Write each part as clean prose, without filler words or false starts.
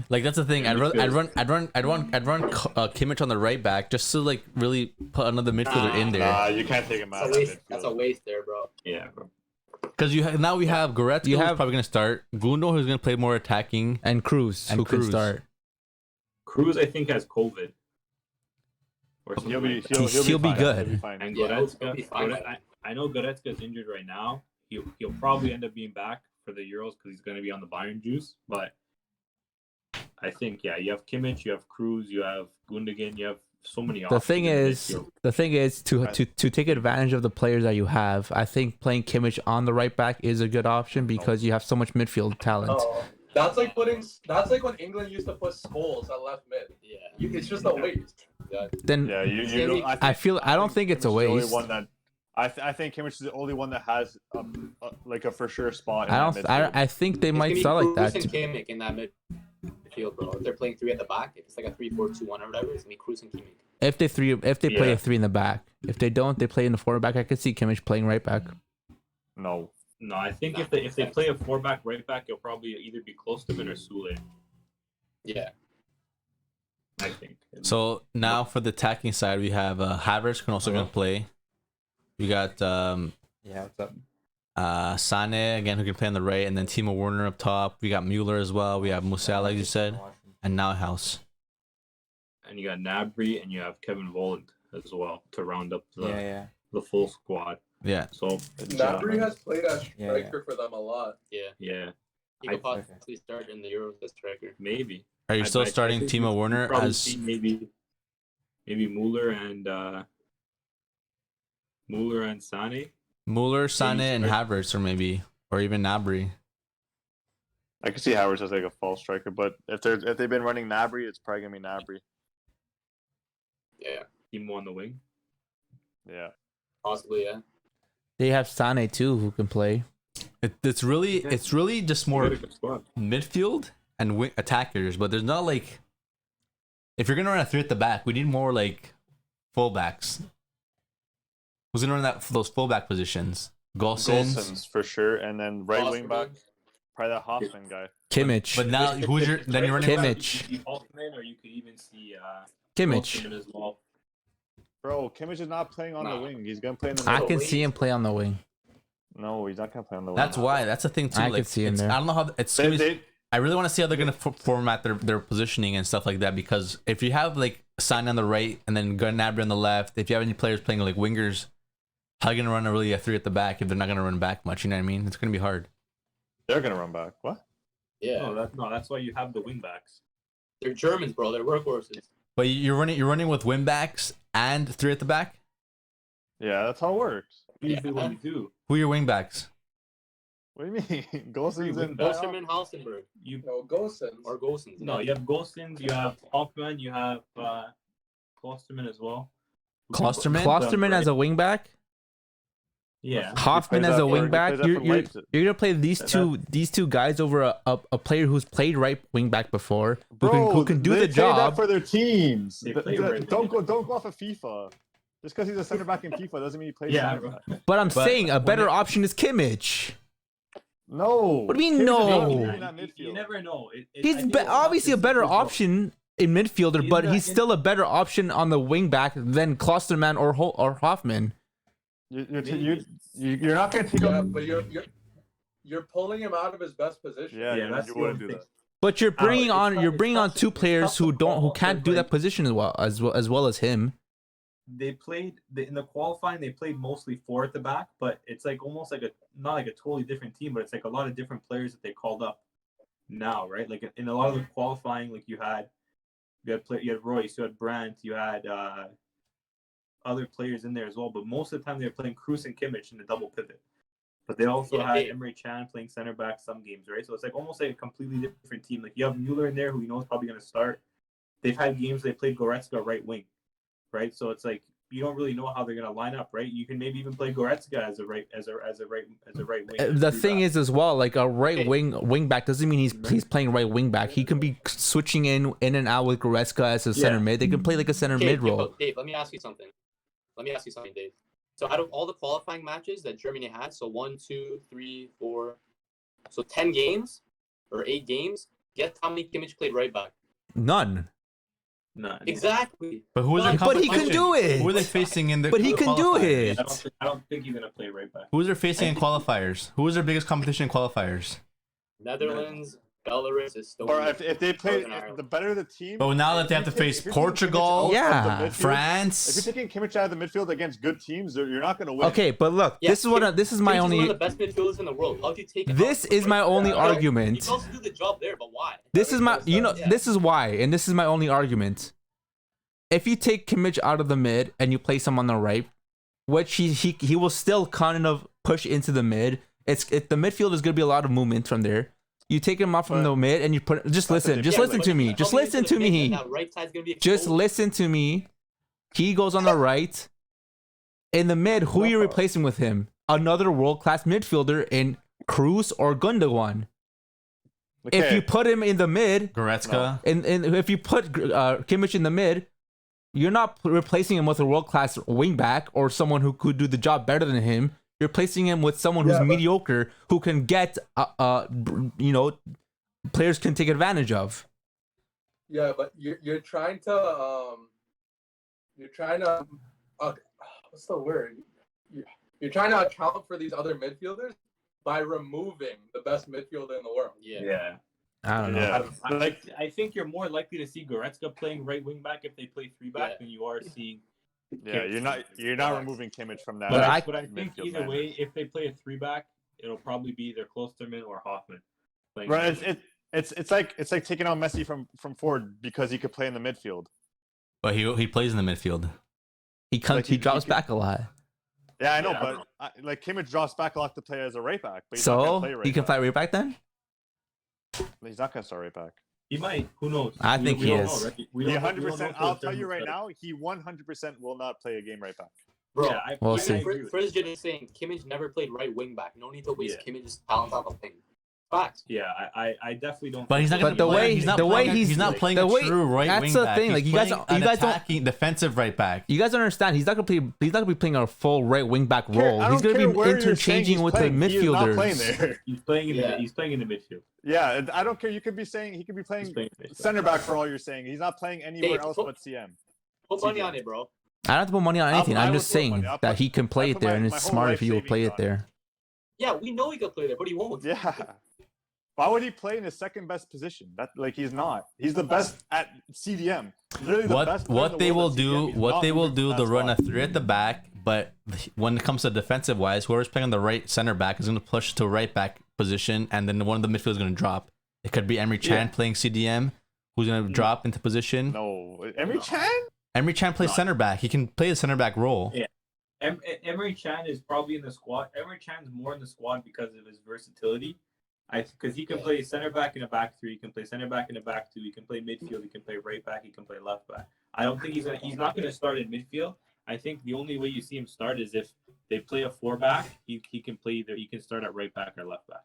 Like that's the thing. I'd run Kimmich on the right back just to like really put another midfielder in there. Nah, you can't take him out. That's a waste there, bro. Yeah, bro. Because now we have Goretzka, who's probably gonna start. Gundo, who's gonna play more attacking, and Cruz, who can start. Cruz, I think, has COVID. Or He'll be like that. He'll be good. He'll be fine. And Yeah, Goretzka, he'll be fine. I know Goretzka is injured right now. He'll probably end up being back for the Euros because he's going to be on the Bayern juice. But I think, yeah, you have Kimmich, you have Cruz, you have Gundogan, you have so many options. The thing is to take advantage of the players that you have. I think playing Kimmich on the right back is a good option because you have so much midfield talent. Oh, that's like when England used to put Scholes at left mid. Yeah, It's just a waste. Yeah. Then Yeah, I don't think it's a waste. I think Kimmich is the only one that has like a for sure spot. I think they might start like that. Cruz and Kimmich in that midfield, bro. If they're playing three at the back, if it's like a 3-4-2-1 or whatever, it's gonna be Cruz and Kimmich. If they play a 3 in the back. If they don't, they play in the 4 back. I could see Kimmich playing right back. No, I think if they play a 4-back right back, it'll probably either be Klosterman or Sule. Yeah. I think. So now for the attacking side, we have Havertz can also gonna play. We got what's up? Sane again, who can play on the right, and then Timo Werner up top. We got Mueller as well. We have Musiala, like you said, and now House. And you got Gnabry and you have Kevin Volland as well to round up the full squad. Yeah. So Gnabry has played as striker for them a lot. Yeah. He could possibly start in the Euros as striker. Maybe. Are you still starting Timo Werner as maybe Mueller and Sane? Mueller, Sane, and Havertz, or even Gnabry? I can see Havertz as like a false striker, but if they've been running Gnabry, it's probably gonna be Gnabry. Yeah. Timo on the wing. Yeah. Possibly, yeah. They have Sane too, who can play. It's really just more midfield and wing attackers, but there's not like, if you're gonna run a 3 at the back, we need more like fullbacks. Who's gonna run those fullback positions? Golson's for sure, and then right wing back, probably that Hoffman guy. Kimmich. But now who's your then you're running Kimmich. Hoffman, or you could even see Kimmich. as well. Bro, Kimmich is not playing on the wing. He's gonna play in the middle. I can see him play on the wing. No, he's not gonna play on the wing. That's why. That's the thing too. I like, can see him there. I don't know how it's. I really want to see how they're gonna format their positioning and stuff like that, because if you have like Sane on the right and then Gnabry on the left, if you have any players playing like wingers, how are you gonna run a 3 at the back if they're not gonna run back much? You know what I mean? It's gonna be hard. They're gonna run back. What? Yeah. That's why you have the wing backs. They're Germans, bro. They're workhorses. But you're running with wing backs and 3 at the back. Yeah, that's how it works. Usually what you do. Who are your wing backs? What do you mean? Golson's in. Klosterman, Halstenberg. Gosens. Or Gosens. No, you have Gosens, you have Hoffman, you have Klosterman as well. Klosterman as a wing back. Yeah. Hoffman as a wing back. You're gonna play these two guys over a player who's played right wing back before, who can do the job for their teams. Right Don't go off of FIFA. Just because he's a center back in FIFA doesn't mean he plays. Yeah, center back. But I'm saying a better option is Kimmich. No. What do you mean no? You never know. He's obviously a better option in midfielder, but he's still a better option on the wing back than Klosterman or Hoffman. You're not gonna take Yeah, but you're pulling him out of his best position. Yeah, that's you the wouldn't only do thing. that. But you're bringing on two players who can't do that position as well as him. They played in the qualifying. They played mostly 4 at the back, but it's like almost like not like a totally different team, but it's like a lot of different players that they called up now, right? Like in a lot of the qualifying, like you had Royce, you had Brandt, you had other players in there as well. But most of the time, they were playing Cruz and Kimmich in the double pivot. But they also had Emre Can playing center back some games, right? So it's like almost like a completely different team. Like you have Mueller in there, who you know is probably going to start. They've had games they played Goretzka right wing. Right, so it's like you don't really know how they're gonna line up, right? You can maybe even play Goretzka as a right wing. The thing is as well, like a right wing back doesn't mean he's playing right wing back. He can be switching in and out with Goretzka as a center mid. They can play like a center mid role. Dave, let me ask you something, Dave. So out of all the qualifying matches that Germany had, so 1, 2, 3, 4, so 10 games or 8 games, Guess how many Kimmich played right back? None. No. Exactly. But who is their But he can competition? do it. Who are they facing in the But he can do qualifiers? it. I don't think he's gonna play right back. Who is they facing in qualifiers? Who is their biggest competition in qualifiers? Netherlands, Belarus, Estonia. Or if they play, Northern Ireland. the better the team. But now that they have to if you face take- if you're taking Kimmich Portugal, out of the Yeah, midfield- If France. you're taking Kimmich out of the midfield against good teams, you're not going to win. Okay, but look, Yeah, this is what this is my Kimmich only. one of the best midfielders in the world. How'd you take him This out? is my only You argument. can also do the job there, but why? This is my, you know, Yeah. this is why, and this is my only argument. If you take Kimmich out of the mid and you place him on the right, which he will still kind of push into the mid. The midfield is gonna be a lot of movement from there. You take him off from But- the mid and you put. Just listen. Just Yeah, listen but to you me. put Just Tommy listen into to the mid, me. and that right side's gonna be Just exposed. listen to me. He goes on the right. In the mid, who are you replacing with him? Another world-class midfielder in Cruz or Gundogan. If Okay. you put him in the mid, Goretzka. and if you put Kimmich in the mid, you're not replacing him with a world-class wingback or someone who could do the job better than him. You're replacing him with someone who's mediocre, who can get, players can take advantage of. Yeah, but you're trying to what's the word? You're trying to account for these other midfielders by removing the best midfielder in the world. Yeah. I don't know. Yeah. I think you're more likely to see Goretzka playing right wing back if they play 3-back Yeah. than you are seeing. Yeah, you're not removing Kimmich from that. But I think midfield, either man. way, if they play a 3-back, it'll probably be either Klosterman or Hoffman. playing Right, right. it's like taking out Messi from Ford because he could play in the midfield. But he plays in the midfield. He comes. Like he he drops could- back a lot. Yeah, I know, Yeah. but like Kimmich drops back a lot to play as a right back. But he's not gonna So play right he can back. play right back then. He's not gonna start right back. He might. Who knows? I think he don't is. know, right? We He don't know- 100%. we don't know I'll till tell you right it's now, he 100% will not play a game right back. Bro, Yeah, I- We'll I see. agree with First, just saying Kimmich never played right wing back. No need to waste Yeah. Kimmich's talent on the thing. Facts. Yeah, I definitely don't. But he's not think gonna But the play. way- He's not the way playing. he's- He's not playing the a way- true right that's wing the back. thing, like, He's you guys playing don't- you an guys don't- attacking defensive right back. You guys don't understand. He's not gonna play. He's not gonna be playing a full right wing back role. I He's don't gonna care be where you're saying interchanging he's with playing. the He is not playing midfielders. there. he's playing in Yeah. the he's playing in the midfield. Yeah, and I don't care. You could be saying he could be He's playing playing in the midfield. center back for all you're saying. He's not playing anywhere Hey, else put- but CM. Put money on it, bro. I don't have to put money on anything. I I'm would just put saying money. I'll that put- he can play I it put there, my- and my it's whole smart life if he will play savings it there. Yeah, we know he could play there, but he won't. Yeah. Why would he play in his second best position? That he's not. He's the best at CDM. Literally the best player in What the they will world at CDM. do? He's What not they will moving do? from They'll that run a spot. 3 at the back. But when it comes to defensive wise, whoever's playing on the right center back is going to push to right back position, and then one of the midfielders is going to drop. It could be Emre Can playing CDM, who's going to drop into position. No, Emre Chan. Emre Can plays center back. He can play the center back role. Yeah. Emery Chan is probably in the squad. Emery Chan's more in the squad because of his versatility. Because he can play center back in a back 3, he can play center back in a back 2, he can play midfield, he can play right back, he can play left back. I don't think he's not gonna start in midfield. I think the only way you see him start is if they play a 4-back, he can play either. He can start at right back or left back.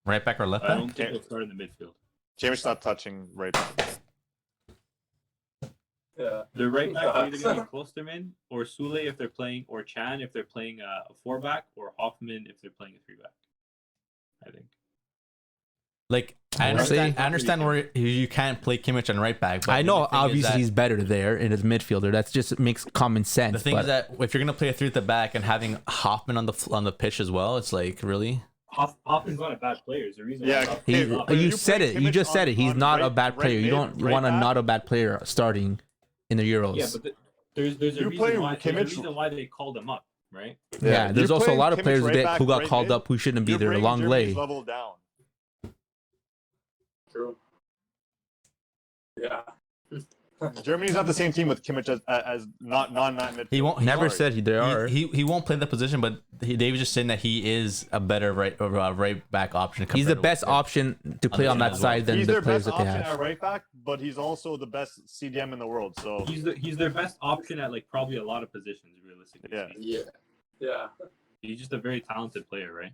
Right back or left I back? don't think he'll start in the midfield. James not touching right back. Yeah. The right back are either gonna be Klosterman or Sule if they're playing, or Chan if they're playing a 4-back, or Hoffman if they're playing a 3-back. I think. Like We'll I see. understand where you can't play Kimmich on right back. But I the know thing is obviously that- he's better there in his midfielder. That just makes common sense. The thing but is that if you're gonna play a 3 at the back and having Hoffman on the pitch as well, it's like really. Hoffman's not a bad player. Is the reason. Yeah, why he, Okay, but you you said play it. You Kimmich just said it. He's on not a right- bad player. right You mid, don't right want a back? not a bad player starting in the Euros. Yeah, but there's a You reason play why. There's a Kimmich- reason why they called him up, right? Yeah, there's You're also a playing lot of Kimmich players right that back, who got right called mid. up who shouldn't be You're there. bringing Long Germany's lay. level down. True. Yeah. Germany's not the same team with Kimmich as not midfield. He won't. Never won't- said they are. He won't play the position, but David's just saying that he is a better right back option. He's the compared to- best option to play on that as well. side than He's the their players best that they option have. at right back, but he's also the best CDM in the world. So He's their best option at like probably a lot of positions, realistically. Yeah. speaking. Yeah. Yeah. He's just a very talented player, right?